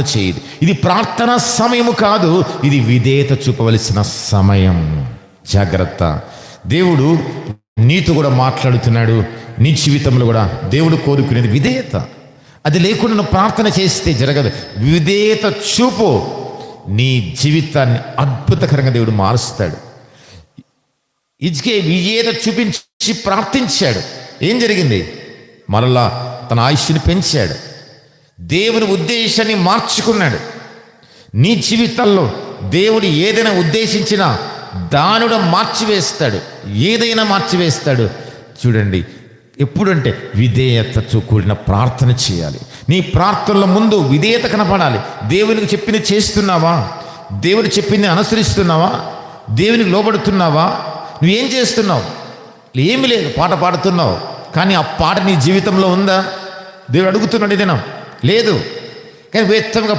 చేయదు. ఇది ప్రార్థన సమయము కాదు, ఇది విధేయత చూపవలసిన సమయం. జాగ్రత్త. దేవుడు నీతో కూడా మాట్లాడుతున్నాడు. నీ జీవితంలో కూడా దేవుడు కోరుకునేది విధేయత. అది లేకుండా నువ్వు ప్రార్థన చేస్తే జరగదు. విధేయత చూపు, నీ జీవితాన్ని అద్భుతకరంగా దేవుడు మారుస్తాడు. హిజ్కియా విధేయత చూపించి ప్రార్థించాడు. ఏం జరిగింది? మరలా తన ఆయుష్ని పెంచాడు. దేవుని ఉద్దేశాన్ని మార్చుకున్నాడు. నీ జీవితంలో దేవుడు ఏదైనా ఉద్దేశించినా దానిలో మార్చివేస్తాడు, ఏదైనా మార్చివేస్తాడు. చూడండి, ఎప్పుడంటే విధేయతతో కూడిన ప్రార్థన చేయాలి. నీ ప్రార్థనల ముందు విధేయత కనపడాలి. దేవునికి చెప్పింది చేస్తున్నావా? దేవుడు చెప్పింది అనుసరిస్తున్నావా? దేవునికి లోబడుతున్నావా? నువ్వేం చేస్తున్నావు? ఏమీ లేదు, పాట పాడుతున్నావు, కానీ ఆ పాట నీ జీవితంలో ఉందా? దేవుడు అడుగుతున్నాడు. ఇదేనా? లేదు. కానీ వ్యక్తంగా